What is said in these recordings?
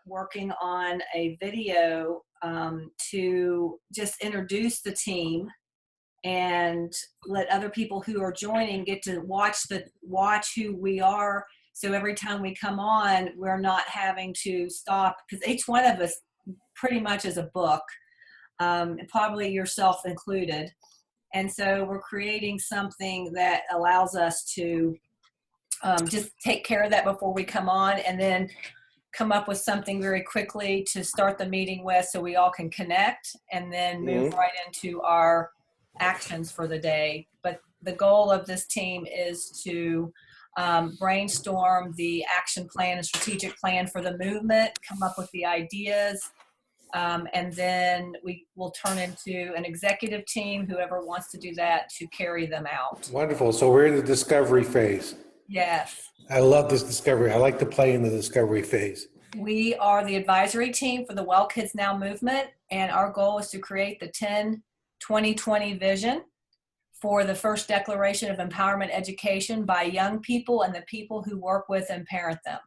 working on a video to just introduce the team and let other people who are joining get to watch who we are. So every time we come on, we're not having to stop, because each one of us pretty much is a book, probably yourself included. And so we're creating something that allows us to just take care of that before we come on, and then come up with something very quickly to start the meeting with, so we all can connect and then move right into our actions for the day. But the goal of this team is to brainstorm the action plan and strategic plan for the movement, come up with the ideas, and then we will turn into an executive team, whoever wants to do that, to carry them out. Wonderful. So we're in the discovery phase. Yes. I love this discovery. I like to play in the discovery phase. We are the advisory team for the Well Kids Now movement, and our goal is to create the 10-20-20 vision for the first declaration of empowerment education by young people and the people who work with and parent them.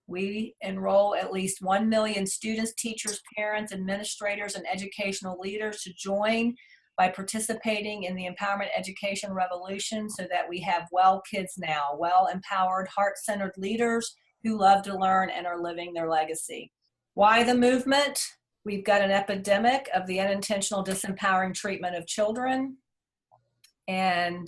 We enroll at least 1 million students, teachers, parents, administrators, and educational leaders to join by participating in the empowerment education revolution, so that we have well kids now, well-empowered, heart-centered leaders who love to learn and are living their legacy. Why the movement? We've got an epidemic of the unintentional disempowering treatment of children, and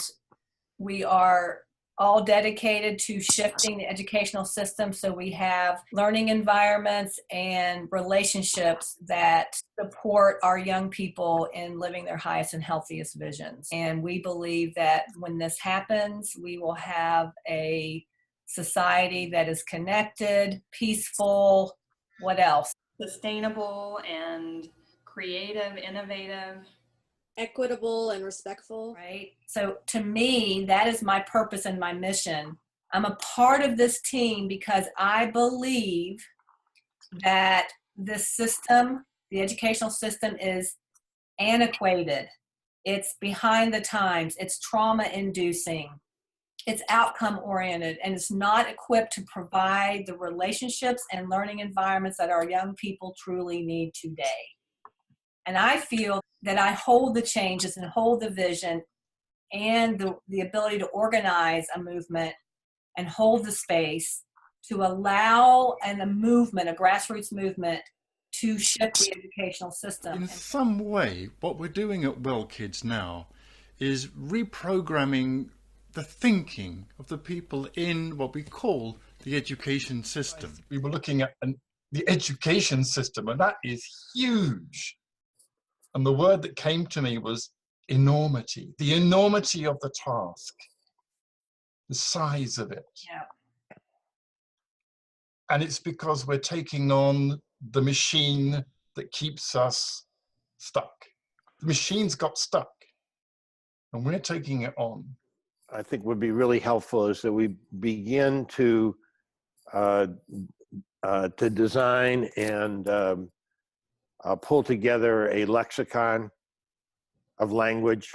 we are all dedicated to shifting the educational system so we have learning environments and relationships that support our young people in living their highest and healthiest visions. And we believe that when this happens, we will have a society that is connected, peaceful, what else? Sustainable and creative, innovative. Equitable and respectful. Right. So to me, that is my purpose and my mission. I'm a part of this team because I believe that this system, the educational system, is antiquated. It's behind the times. It's trauma inducing. It's outcome oriented, and it's not equipped to provide the relationships and learning environments that our young people truly need today. And I feel that I hold the changes and hold the vision and the ability to organize a movement and hold the space to allow a movement, a grassroots movement, to shift the educational system. In some way, what we're doing at Well Kids Now is reprogramming the thinking of the people in what we call the education system. We were looking at the education system, and that is huge. And the word that came to me was enormity, the enormity of the task, the size of it. Yeah. And it's because we're taking on the machine that keeps us stuck. The machine's got stuck, and we're taking it on. I think would be really helpful is that we begin to design and pull together a lexicon of language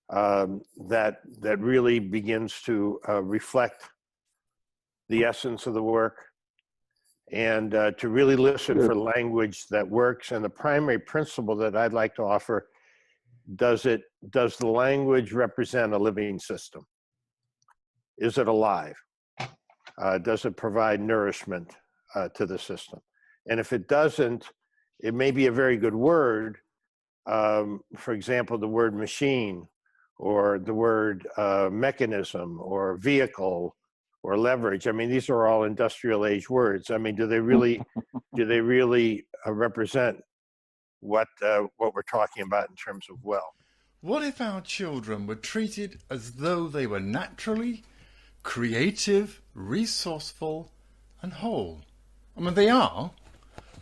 that really begins to reflect the essence of the work, and to really listen for language that works. And the primary principle that I'd like to offer, does the language represent a living system? Is it alive? Does it provide nourishment to the system? And if it doesn't, it may be a very good word. For example, the word machine, or the word mechanism, or vehicle, or leverage. I mean, these are all industrial age words. I mean, do they really represent what we're talking about in terms of well? What if our children were treated as though they were naturally creative, resourceful, and whole? I mean, they are,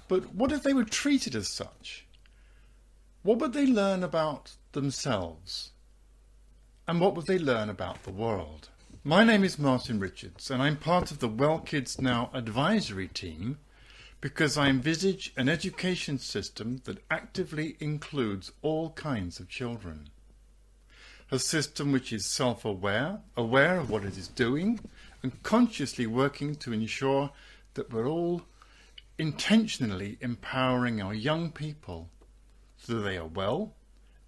but what if they were treated as such? What would they learn about themselves? And what would they learn about the world? My name is Martin Richards, and I'm part of the Well Kids Now advisory team because I envisage an education system that actively includes all kinds of children. A system which is self-aware, aware of what it is doing, and consciously working to ensure that we're all intentionally empowering our young people so that they are well,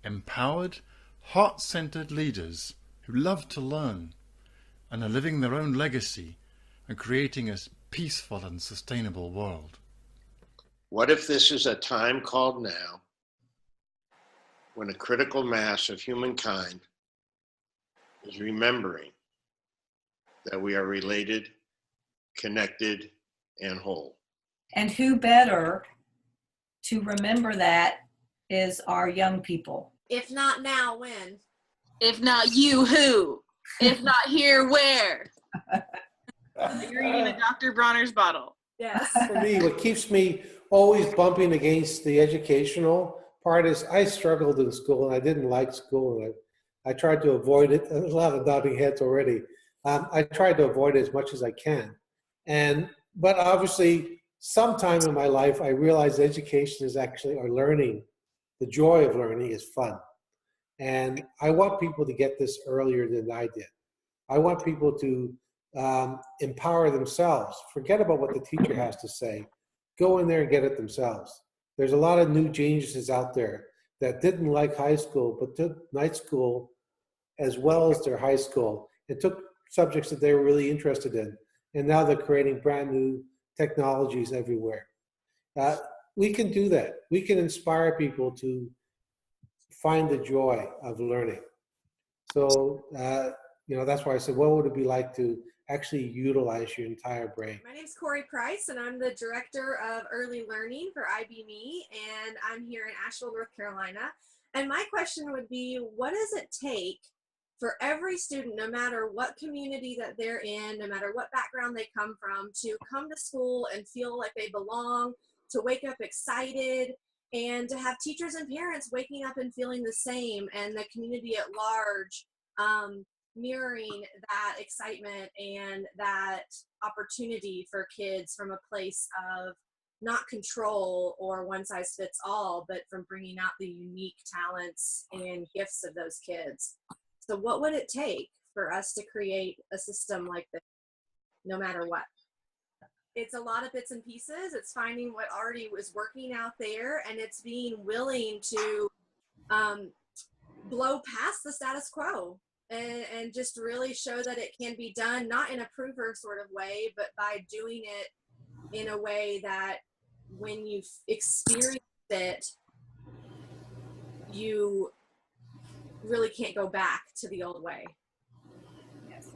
empowered, heart-centered leaders who love to learn and are living their own legacy and creating a peaceful and sustainable world. What if this is a time called now, when a critical mass of humankind is remembering that we are related, connected, and whole? And who better to remember that is our young people. If not now, when? If not you, who? If not here, where? You're eating a Dr. Bronner's bottle. Yes. For me, what keeps me always bumping against the educational part is I struggled in school and I didn't like school. And I tried to avoid it. There's a lot of nodding heads already. I tried to avoid it as much as I can. But obviously, sometime in my life, I realized education is actually, or learning, the joy of learning is fun. And I want people to get this earlier than I did. I want people to empower themselves. Forget about what the teacher has to say. Go in there and get it themselves. There's a lot of new geniuses out there that didn't like high school, but took night school as well as their high school and took subjects that they were really interested in. And now they're creating brand new technologies everywhere. We can do that. We can inspire people to find the joy of learning. So, that's why I said, what would it be like to actually utilize your entire brain? My name's Corey Price, and I'm the Director of Early Learning for i.b.mee, and I'm here in Asheville, North Carolina. And my question would be, what does it take for every student, no matter what community that they're in, no matter what background they come from, to come to school and feel like they belong, to wake up excited, and to have teachers and parents waking up and feeling the same, and the community at large mirroring that excitement and that opportunity for kids from a place of not control or one size fits all, but from bringing out the unique talents and gifts of those kids. So what would it take for us to create a system like this, no matter what? It's a lot of bits and pieces. It's finding what already was working out there, and it's being willing to blow past the status quo and just really show that it can be done, not in a prover sort of way, but by doing it in a way that when you experience it, you really can't go back to the old way. Yes.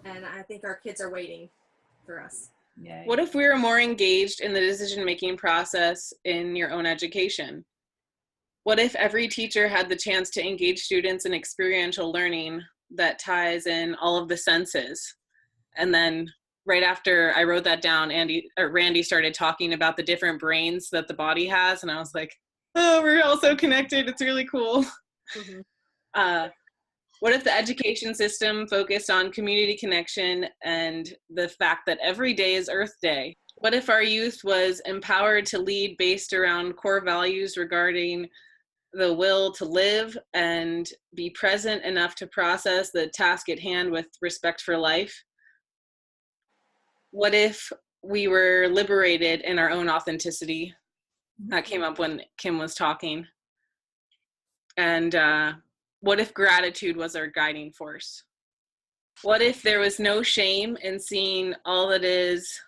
And I think our kids are waiting for us. Yay. What if we were more engaged in the decision-making process in your own education? What if every teacher had the chance to engage students in experiential learning that ties in all of the senses? And then right after I wrote that down, Randy started talking about the different brains that the body has. And I was like, oh, we're all so connected. It's really cool. Mm-hmm. What if the education system focused on community connection and the fact that every day is Earth Day? What if our youth was empowered to lead based around core values regarding the will to live and be present enough to process the task at hand with respect for life? What if we were liberated in our own authenticity? That came up when Kim was talking. And what if gratitude was our guiding force? What if there was no shame in seeing all that is,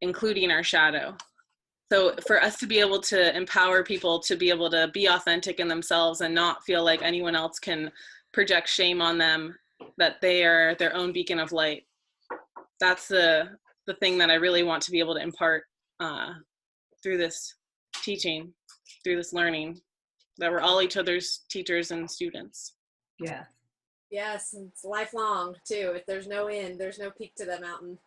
including our shadow? So for us to be able to empower people to be able to be authentic in themselves and not feel like anyone else can project shame on them, that they are their own beacon of light. That's the thing that I really want to be able to impart through this teaching, through this learning, that we're all each other's teachers and students. Yeah. Yes, and it's lifelong too. If there's no end, there's no peak to the mountain.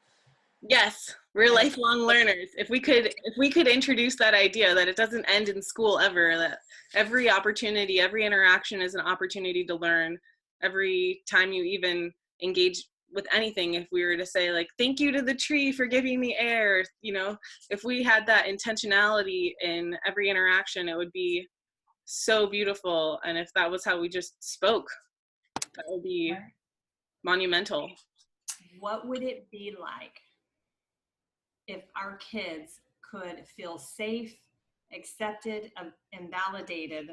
Yes, we're lifelong learners. If we could introduce that idea that it doesn't end in school ever, that every opportunity, every interaction is an opportunity to learn. Every time you even engage with anything, if we were to say like, thank you to the tree for giving me air, if we had that intentionality in every interaction, it would be so beautiful. And if that was how we just spoke, that would be monumental. What would it be like if our kids could feel safe, accepted, and validated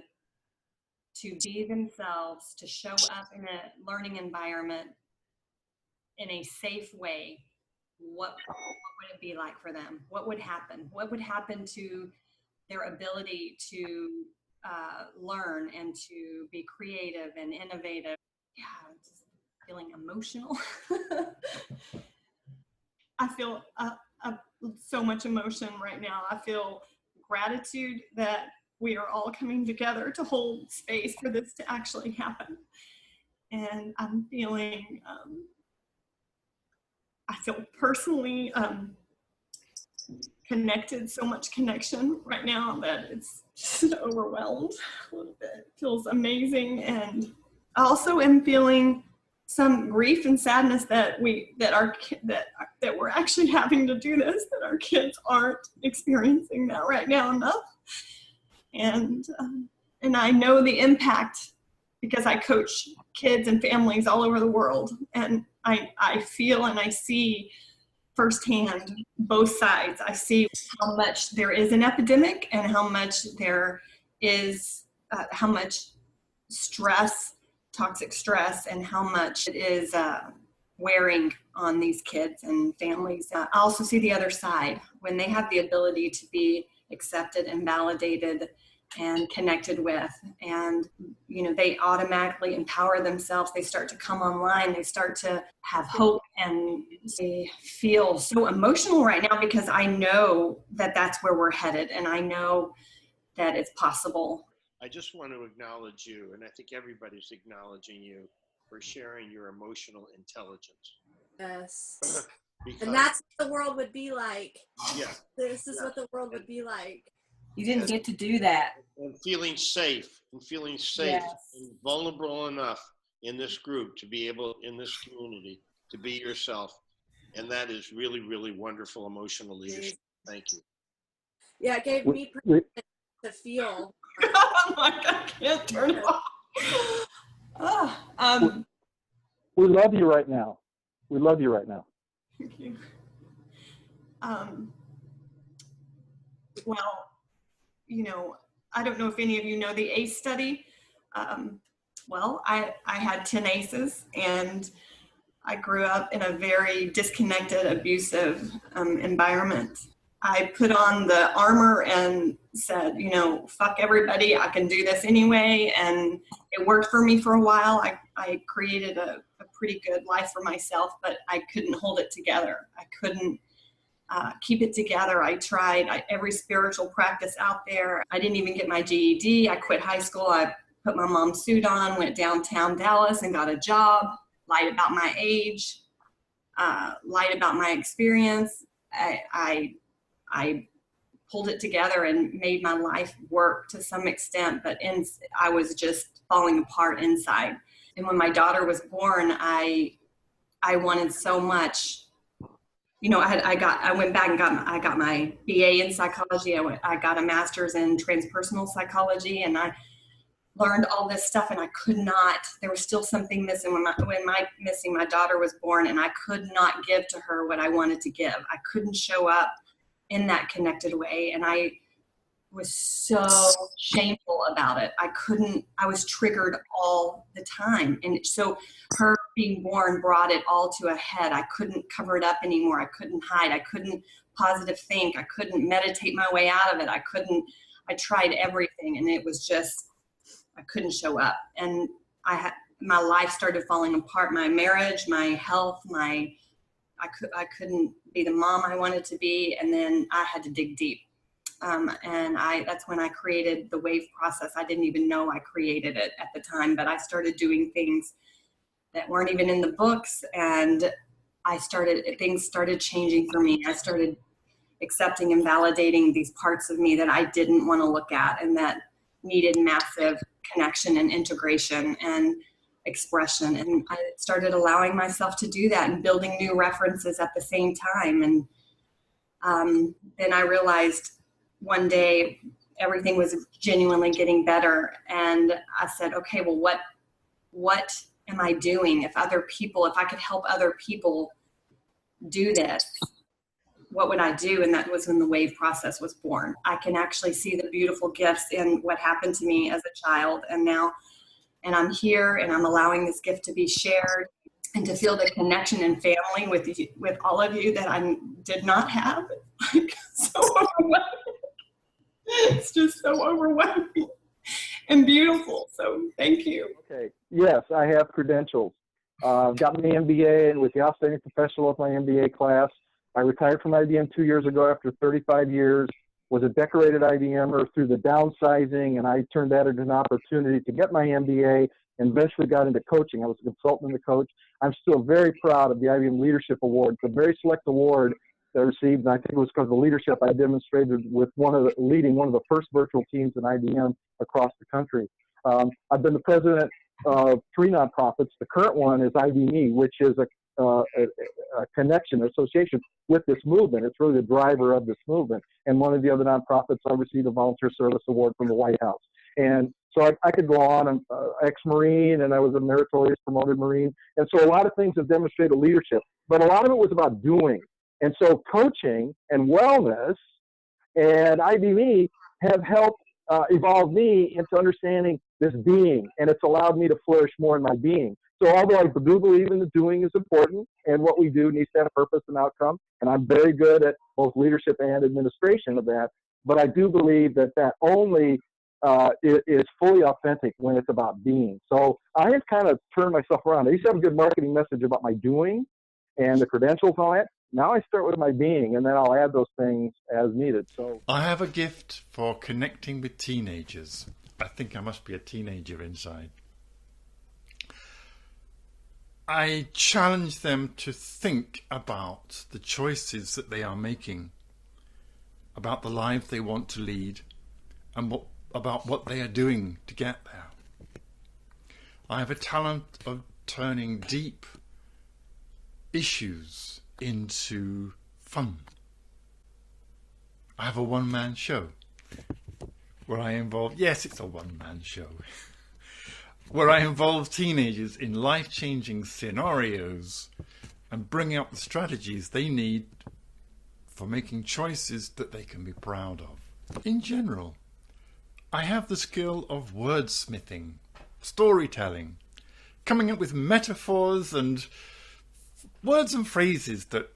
to be themselves, to show up in a learning environment in a safe way, what would it be like for them? What would happen? What would happen to their ability to learn and to be creative and innovative? Yeah, I'm just feeling emotional. I feel so much emotion right now. I feel gratitude that we are all coming together to hold space for this to actually happen. And I'm feeling, I feel personally connected, so much connection right now that it's just overwhelmed a little bit. It feels amazing. And I also am feeling some grief and sadness that we're actually having to do this, that our kids aren't experiencing that right now enough. And I know the impact because I coach kids and families all over the world, and I feel and I see firsthand both sides. I see how much there is an epidemic and how much there is how much stress, toxic stress, and how much it is wearing on these kids and families. I also see the other side when they have the ability to be accepted and validated and connected with, and they automatically empower themselves. They start to come online, they start to have hope, and they feel so emotional right now because I know that that's where we're headed, and I know that it's possible. I just want to acknowledge you, and I think everybody's acknowledging you for sharing your emotional intelligence. Yes. Because, And that's what the world would be like. Yeah. This is what the world would be like. You didn't get to do that. And feeling safe Yes. and vulnerable enough in this group to be able, in this community, to be yourself. And that is really, really wonderful emotional leadership. Thank you. Yeah, it gave me permission to feel. Oh my God, I can't turn it off. We love you right now. We love you right now. Thank you. Well, I don't know if any of you know the ACE study. Well, I had 10 ACEs, and I grew up in a very disconnected, abusive environment. I put on the armor and said, fuck everybody, I can do this anyway. And it worked for me for a while. I created a pretty good life for myself, but I couldn't hold it together. I couldn't keep it together. I tried every spiritual practice out there. I didn't even get my GED. I quit high school. I put my mom's suit on, went downtown Dallas and got a job, lied about my age, lied about my experience. I pulled it together and made my life work to some extent, but I was just falling apart inside. And when my daughter was born, I wanted so much. I went back and I got my BA in psychology. I got a master's in transpersonal psychology, and I learned all this stuff, and I could not. There was still something missing when my daughter was born, and I could not give to her what I wanted to give. I couldn't show up in that connected way, and I was so shameful about it. I was triggered all the time. And so her being born brought it all to a head. I couldn't cover it up anymore. I couldn't hide. I couldn't positive think. I couldn't meditate my way out of it. I tried everything, and it was just, I couldn't show up. And my life started falling apart. My marriage, my health, I couldn't be the mom I wanted to be. And then I had to dig deep. And that's when I created the WAVE process. I didn't even know I created it at the time, but I started doing things that weren't even in the books, and things started changing for me. I started accepting and validating these parts of me that I didn't want to look at and that needed massive connection and integration and expression. And I started allowing myself to do that and building new references at the same time. And then I realized one day everything was genuinely getting better. And I said, okay, well, what am I doing? If I could help other people do this, what would I do? And that was when the WAVE process was born. I can actually see the beautiful gifts in what happened to me as a child. And now, and I'm here and I'm allowing this gift to be shared and to feel the connection and family with all of you that I did not have. Like, so overwhelming. It's just so overwhelming and beautiful. So thank you. Okay. Yes, I have credentials. Got my MBA and was the outstanding professional of my MBA class. I retired from IBM 2 years ago after 35 years, was a decorated IBMer through the downsizing, and I turned that into an opportunity to get my MBA and eventually got into coaching. I was a consultant and a coach. I'm still very proud of the IBM Leadership Award. It's a very select award that I received, and I think it was because of the leadership I demonstrated with leading one of the first virtual teams in IBM across the country. I've been the president of 3 nonprofits. The current one is i.b.mee, which is a connection, association with this movement. It's really the driver of this movement. And one of the other nonprofits, I received a volunteer service award from the White House. And so I could go on. I'm ex-Marine, and I was a meritorious promoted Marine. And so a lot of things have demonstrated leadership, but a lot of it was about doing. And so coaching and wellness and i.b.mee have helped evolve me into understanding this being, and it's allowed me to flourish more in my being. So although I do believe in the doing is important, and what we do needs to have a purpose and outcome, and I'm very good at both leadership and administration of that, but I do believe that that only is fully authentic when it's about being. So I have kind of turned myself around. I used to have a good marketing message about my doing and the credentials on it. Now I start with my being, and then I'll add those things as needed. So I have a gift for connecting with teenagers. I think I must be a teenager inside. I challenge them to think about the choices that they are making, about the life they want to lead, and about what they are doing to get there. I have a talent of turning deep issues into fun. I have a one-man show where I involve, yes, it's a one-man show, where I involve teenagers in life-changing scenarios and bring out the strategies they need for making choices that they can be proud of. In general, I have the skill of wordsmithing, storytelling, coming up with metaphors and words and phrases that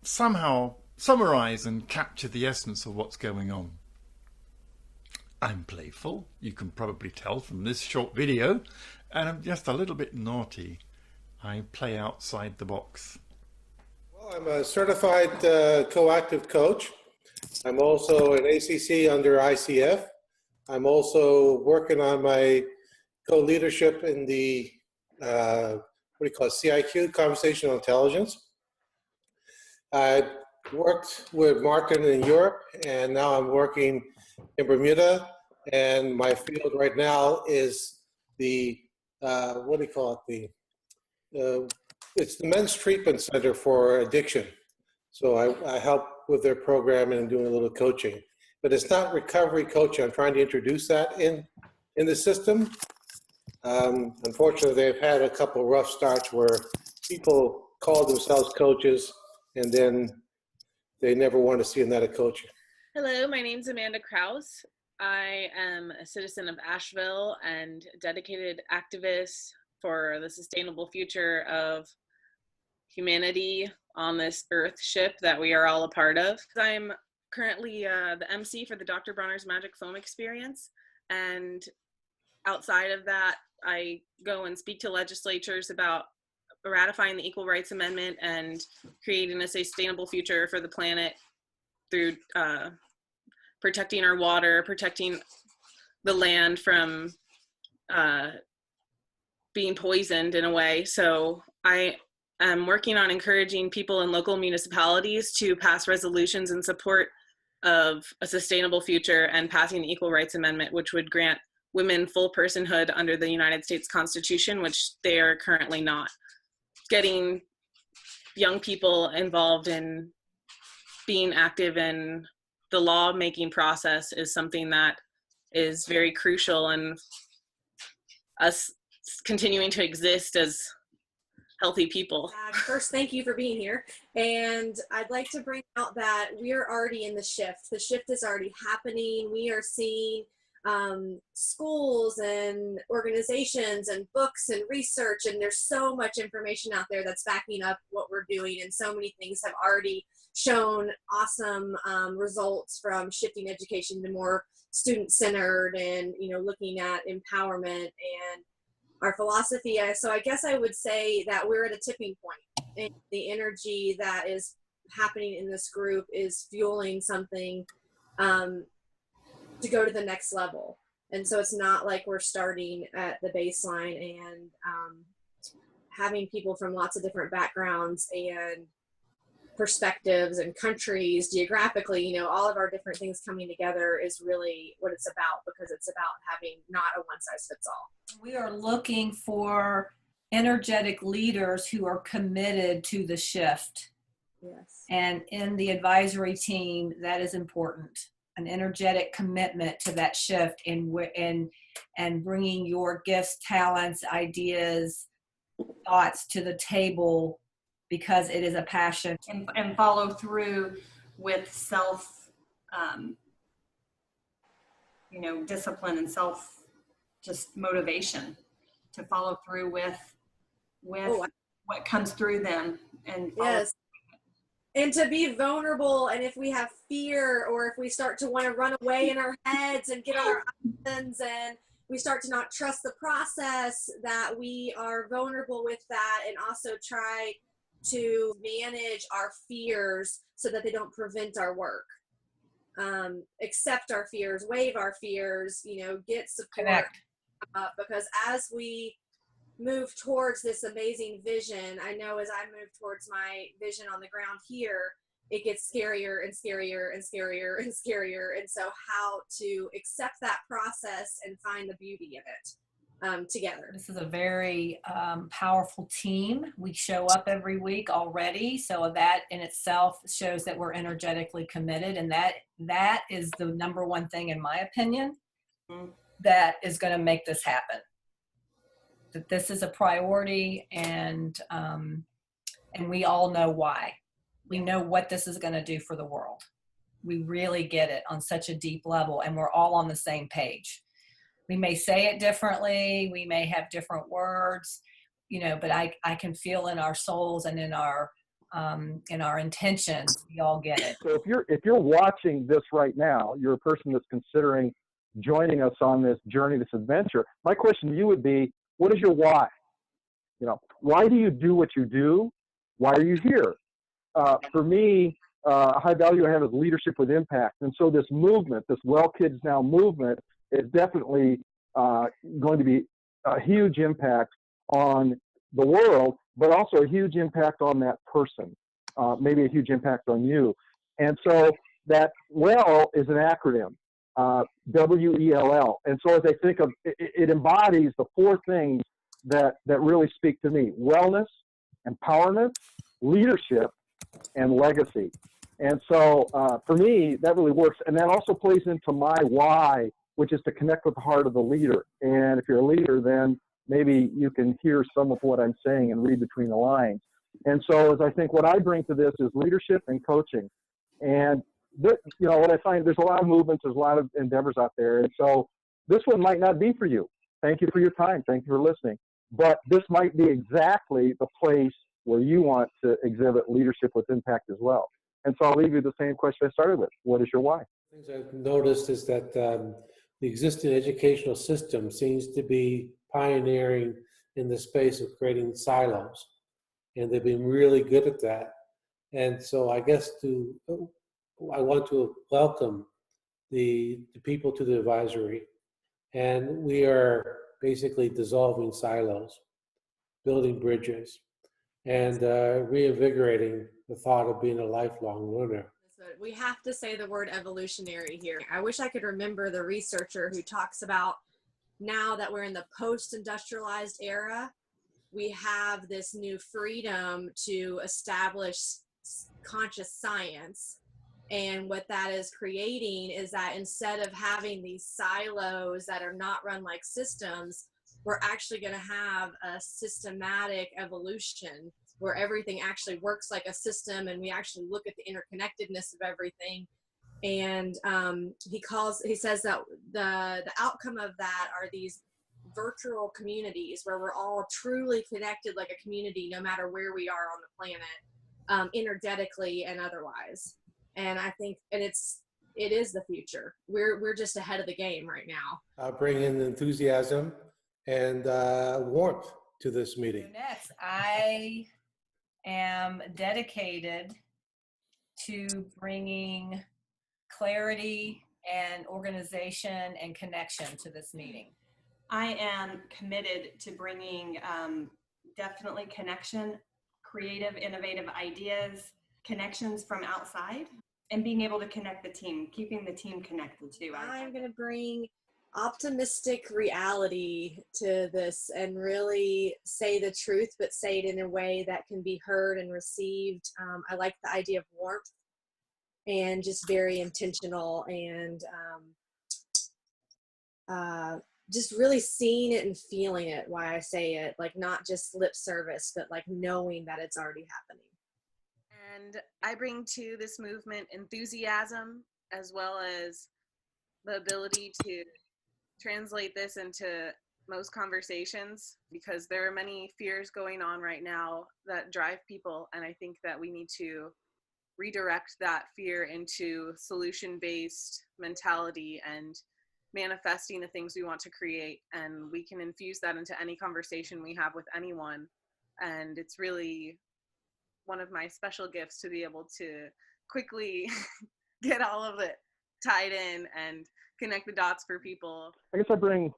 somehow summarize and capture the essence of what's going on. I'm playful, you can probably tell from this short video, and I'm just a little bit naughty. I play outside the box. Well, I'm a certified coactive coach. I'm also an ACC under ICF. I'm also working on my co-leadership in the CIQ, Conversational Intelligence. I worked with Martin in Europe, and now I'm working in Bermuda, and my field right now is the, it's the Men's Treatment Center for Addiction. So I help with their program and doing a little coaching. But it's not recovery coaching. I'm trying to introduce that in the system. Unfortunately, they've had a couple rough starts where people call themselves coaches and then they never want to see another coach. Hello, my name's Amanda Krause. I am a citizen of Asheville and dedicated activist for the sustainable future of humanity on this Earth ship that we are all a part of. I'm currently the MC for the Dr. Bronner's Magic Foam Experience, and outside of that, I go and speak to legislatures about ratifying the Equal Rights Amendment and creating a sustainable future for the planet through protecting our water, protecting the land from being poisoned in a way. So I am working on encouraging people in local municipalities to pass resolutions in support of a sustainable future and passing the Equal Rights Amendment, which would grant women full personhood under the United States Constitution, which they are currently not. Getting young people involved in being active in the law-making process is something that is very crucial, and us continuing to exist as healthy people. First, thank you for being here. And I'd like to bring out that we are already in the shift. The shift is already happening. We are seeing schools and organizations and books and research, and there's so much information out there that's backing up what we're doing, and so many things have already shown awesome results, from shifting education to more student-centered and, you know, looking at empowerment and our philosophy. So I guess I would say that we're at a tipping point, and the energy that is happening in this group is fueling something to go to the next level. And so it's not like we're starting at the baseline, and having people from lots of different backgrounds and perspectives and countries geographically, you know, all of our different things coming together is really what it's about, because it's about having not a one size fits all. We are looking for energetic leaders who are committed to the shift. Yes. And in the advisory team, that is important. An energetic commitment to that shift, and bringing your gifts, talents, ideas, thoughts to the table, because it is a passion. And follow through with self, you know, discipline and self, just motivation to follow through with what comes through them. And yes. And to be vulnerable, and if we have fear, or if we start to want to run away in our heads and get on our islands, and we start to not trust the process, that we are vulnerable with that, and also try to manage our fears so that they don't prevent our work. Accept our fears, waive our fears, you know, get support. Because as we move towards this amazing vision, I know as I move towards my vision on the ground here, it gets scarier and scarier and scarier and scarier. And so how to accept that process and find the beauty in it together. This is a very powerful team. We show up every week already. So that in itself shows that we're energetically committed. And that is the number one thing, in my opinion, that is going to make this happen. That this is a priority, and we all know why. We know what this is going to do for the world. We really get it on such a deep level, and we're all on the same page. We may say it differently, we may have different words, you know, but I can feel in our souls and in our intentions, we all get it. So if you're watching this right now, you're a person that's considering joining us on this journey, this adventure. My question to you would be, what is your why? You know, why do you do what you do? Why are you here? For me, a high value I have is leadership with impact. And so this movement, this Well Kids Now movement, is definitely going to be a huge impact on the world, but also a huge impact on that person, maybe a huge impact on you. And so that WELL is an acronym, WELL. And so as I think of it embodies the four things that really speak to me: wellness, empowerment, leadership, and legacy. And so for me, that really works. And that also plays into my why, which is to connect with the heart of the leader. And if you're a leader, then maybe you can hear some of what I'm saying and read between the lines. And so as I think what I bring to this is leadership and coaching. And you know, what I find, there's a lot of movements, there's a lot of endeavors out there. And so this one might not be for you. Thank you for your time. Thank you for listening. But this might be exactly the place where you want to exhibit leadership with impact as well. And so I'll leave you the same question I started with. What is your why? Things I've noticed is that the existing educational system seems to be pioneering in the space of creating silos. And they've been really good at that. And so I guess I want to welcome the people to the advisory. And we are basically dissolving silos, building bridges, and reinvigorating the thought of being a lifelong learner. We have to say the word evolutionary here. I wish I could remember the researcher who talks about, now that we're in the post-industrialized era, we have this new freedom to establish conscious science. And what that is creating is that instead of having these silos that are not run like systems, we're actually going to have a systematic evolution where everything actually works like a system, and we actually look at the interconnectedness of everything. And he says that the outcome of that are these virtual communities where we're all truly connected like a community, no matter where we are on the planet, energetically and otherwise. And I think, and it is the future. We're just ahead of the game right now. I'll bring in enthusiasm and warmth to this meeting. Next, I am dedicated to bringing clarity and organization and connection to this meeting. I am committed to bringing definitely connection, creative, innovative ideas, connections from outside, and being able to connect the team, keeping the team connected too. I'm going to bring optimistic reality to this and really say the truth, but say it in a way that can be heard and received. I like the idea of warmth and just very intentional, and just really seeing it and feeling it while I say it, like not just lip service, but like knowing that it's already happening. And I bring to this movement enthusiasm, as well as the ability to translate this into most conversations, because there are many fears going on right now that drive people. And I think that we need to redirect that fear into solution-based mentality and manifesting the things we want to create. And we can infuse that into any conversation we have with anyone. And it's really one of my special gifts to be able to quickly get all of it tied in and connect the dots for people. I guess I bring,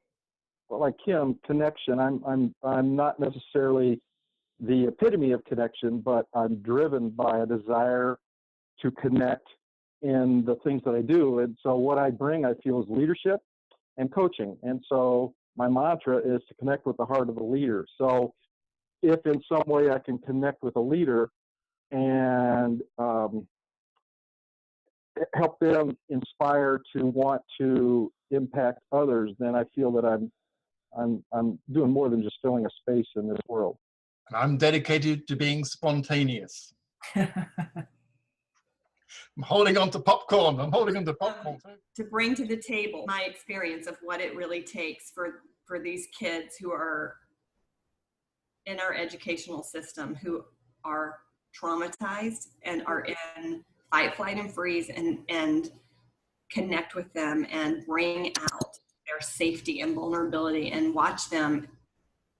well, like Kim, connection. I'm not necessarily the epitome of connection, but I'm driven by a desire to connect in the things that I do. And so what I bring, I feel, is leadership and coaching. And so my mantra is to connect with the heart of the leader. So if in some way I can connect with a leader and help them inspire to want to impact others, then I feel that I'm doing more than just filling a space in this world. And I'm dedicated to being spontaneous. I'm holding on to popcorn. To bring to the table my experience of what it really takes for these kids who are in our educational system, who are traumatized and are in fight, flight, and freeze, and connect with them and bring out their safety and vulnerability and watch them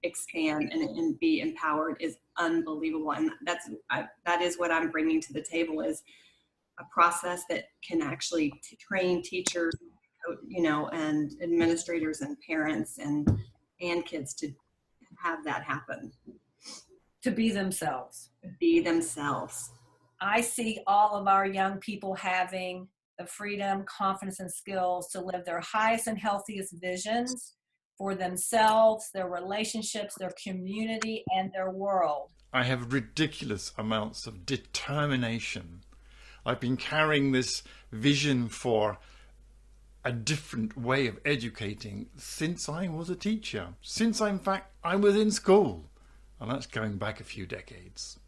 expand and be empowered is unbelievable. And that is what I'm bringing to the table, is a process that can actually train teachers, and administrators and parents and kids to have that happen. To be themselves. Be themselves. I see all of our young people having the freedom, confidence, and skills to live their highest and healthiest visions for themselves, their relationships, their community, and their world. I have ridiculous amounts of determination. I've been carrying this vision for a different way of educating since I was a teacher, since in fact I was in school, and that's going back a few decades.